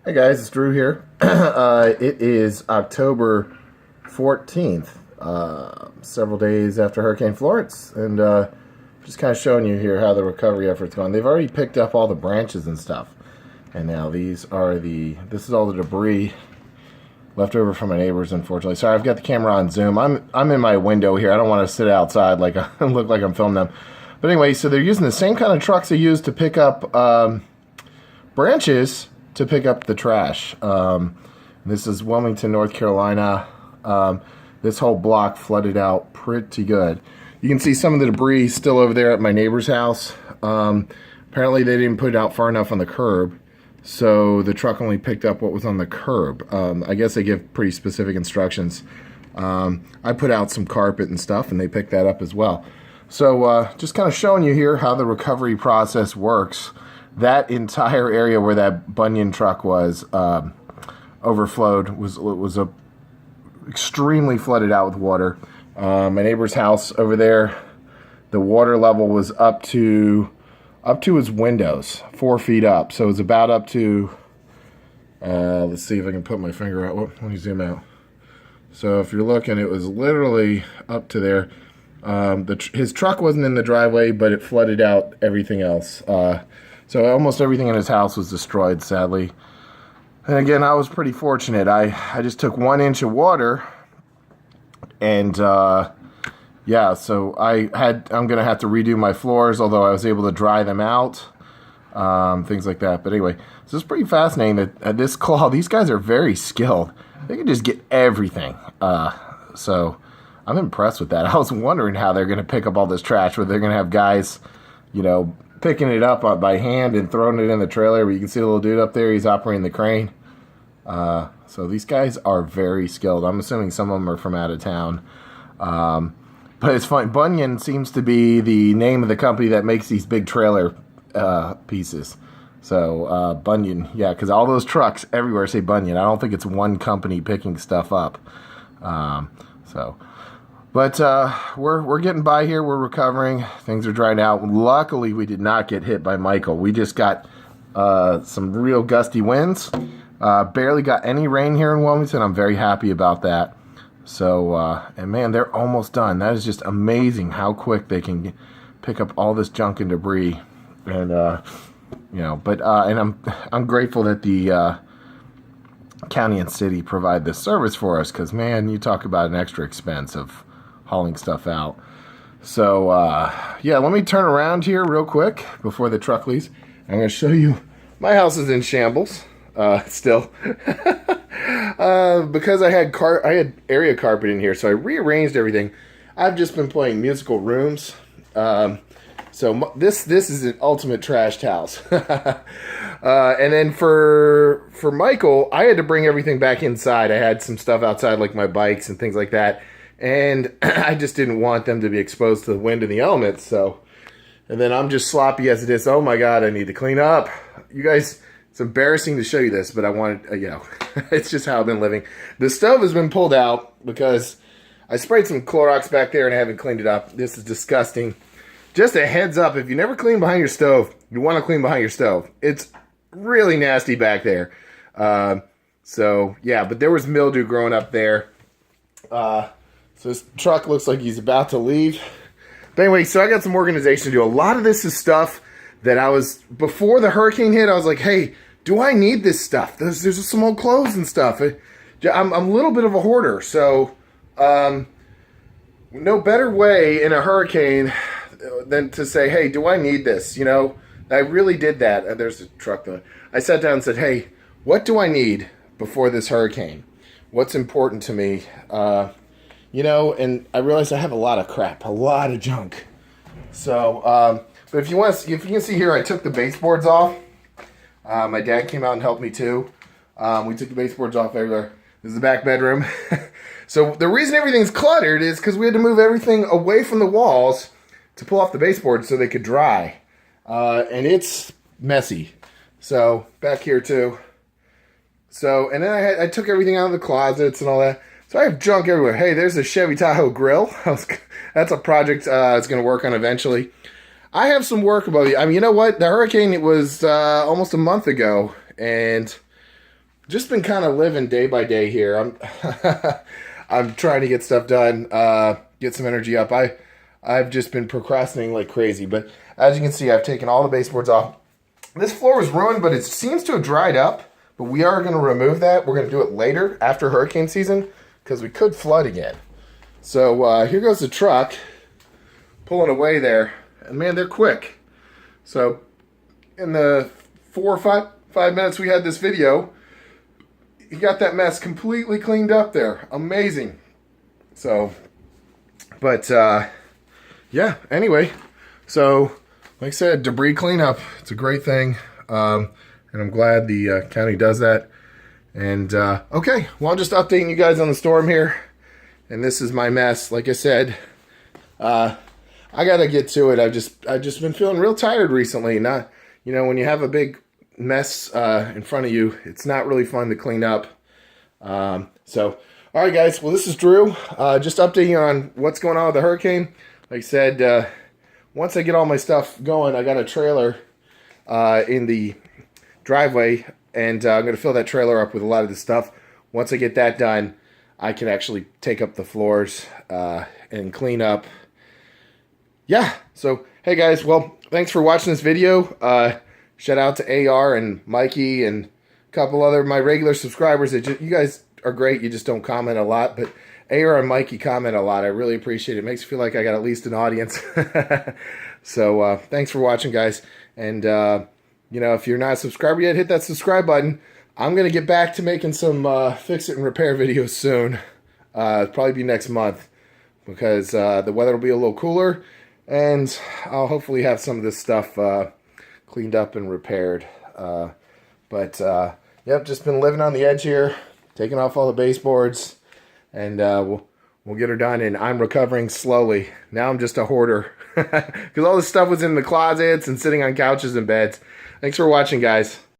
Hey guys, it's Drew here. It is October 14th, several days after Hurricane Florence, and just kind of showing you here how the recovery effort's going. They've already picked up all the branches and stuff, and now this is all the debris left over from my neighbors, unfortunately. Sorry, I've got the camera on zoom. I'm in my window here. I don't want to sit outside like I look like I'm filming them. But anyway, so they're using the same kind of trucks they use to pick up branches to pick up the trash. This is Wilmington, North Carolina. This whole block flooded out pretty good. You can see some of the debris still over there at my neighbor's house. Apparently they didn't put it out far enough on the curb, so the truck only picked up what was on the curb. I guess they give pretty specific instructions. I put out some carpet and stuff, and they picked that up as well. So just kind of showing you here how the recovery process works. That entire area where that Bunyun truck was overflowed was extremely flooded out with water. My neighbor's house over there, the water level was up to his windows, 4 feet up. So it was about up to, let's see if I can put my finger out. Let me zoom out. So if you're looking, it was literally up to there. His truck wasn't in the driveway, but it flooded out everything else. So almost everything in his house was destroyed, sadly. And again, I was pretty fortunate. I just took 1 inch of water, and yeah, so I'm gonna have to redo my floors, although I was able to dry them out, things like that. But anyway, so it's pretty fascinating that this claw, these guys are very skilled. They can just get everything. So I'm impressed with that. I was wondering how they're gonna pick up all this trash, where they're gonna have guys, you know, picking it up by hand and throwing it in the trailer. Where you can see the little dude up there, he's operating the crane. So these guys are very skilled. I'm assuming some of them are from out of town. But it's fun. Bunyun seems to be the name of the company that makes these big trailer pieces. So Bunyun, yeah, because all those trucks everywhere say Bunyun. I don't think it's one company picking stuff up. But we're getting by here. We're recovering. Things are drying out. Luckily, we did not get hit by Michael. We just got some real gusty winds. Barely got any rain here in Wilmington. I'm very happy about that. So, and man, they're almost done. That is just amazing how quick they can pick up all this junk and debris. And you know, but and I'm grateful that the county and city provide this service for us, because man, you talk about an extra expense of hauling stuff out. So yeah, let me turn around here real quick before the truck leaves. I'm going to show you my house is in shambles still. Because I had area carpet in here, so I rearranged everything. I've just been playing musical rooms. So this is an ultimate trashed house. And then for Michael, I had to bring everything back inside. I had some stuff outside, like my bikes and things like that. And I just didn't want them to be exposed to the wind and the elements. So, and then I'm just sloppy as it is. Oh my God, I need to clean up. You guys, it's embarrassing to show you this, but I wanted, you know, it's just how I've been living. The stove has been pulled out because I sprayed some Clorox back there and I haven't cleaned it up. This is disgusting. Just a heads up, if you never clean behind your stove, you want to clean behind your stove. It's really nasty back there. So yeah, but there was mildew growing up there. So this truck looks like he's about to leave. But anyway, so I got some organization to do. A lot of this is stuff that before the hurricane hit, I was like, hey, do I need this stuff? There's some old clothes and stuff. I'm a little bit of a hoarder, so no better way in a hurricane than to say, hey, do I need this? You know, I really did that. There's a truck there. I sat down and said, hey, what do I need before this hurricane? What's important to me? You know, and I realized I have a lot of crap, a lot of junk. So, but if you can see here, I took the baseboards off. My dad came out and helped me too. We took the baseboards off everywhere. This is the back bedroom. So the reason everything's cluttered is because we had to move everything away from the walls to pull off the baseboards so they could dry. And it's messy. So back here too. So, and then I took everything out of the closets and all that. So I have junk everywhere. Hey, there's a Chevy Tahoe grill. That's a project it's going to work on eventually. I have some work above you. I mean, you know what? The hurricane, it was almost a month ago, and just been kind of living day by day here. I'm trying to get stuff done, get some energy up. I've just been procrastinating like crazy, but as you can see, I've taken all the baseboards off. This floor was ruined, but it seems to have dried up. But we are going to remove that. We're going to do it later after hurricane season because we could flood again. So here goes the truck pulling away there. And man, they're quick. So in the 4 or 5 minutes we had this video, he got that mess completely cleaned up there. Amazing. So, but yeah, anyway. So, like I said, debris cleanup. It's a great thing. And I'm glad the county does that. And, okay, well, I'm just updating you guys on the storm here. And this is my mess. Like I said, I got to get to it. I've just been feeling real tired recently. Not, you know, when you have a big mess in front of you, it's not really fun to clean up. So, all right, guys. Well, this is Drew. Just updating you on what's going on with the hurricane. Like I said, once I get all my stuff going, I got a trailer in the driveway, and I'm going to fill that trailer up with a lot of this stuff. Once I get that done, I can actually take up the floors and clean up. Yeah, so hey guys, well, thanks for watching this video. Shout out to AR and Mikey and a couple other my regular subscribers. You guys are great. You just don't comment a lot, but AR and Mikey comment a lot. I really appreciate it. It makes me feel like I got at least an audience. So thanks for watching, guys. And you know, if you're not a subscriber yet, hit that subscribe button. I'm going to get back to making some fix it and repair videos soon. Probably be next month because the weather will be a little cooler. And I'll hopefully have some of this stuff cleaned up and repaired. Yep, just been living on the edge here, taking off all the baseboards. And we'll get her done. And I'm recovering slowly. Now I'm just a hoarder. Because all this stuff was in the closets and sitting on couches and beds. Thanks for watching, guys.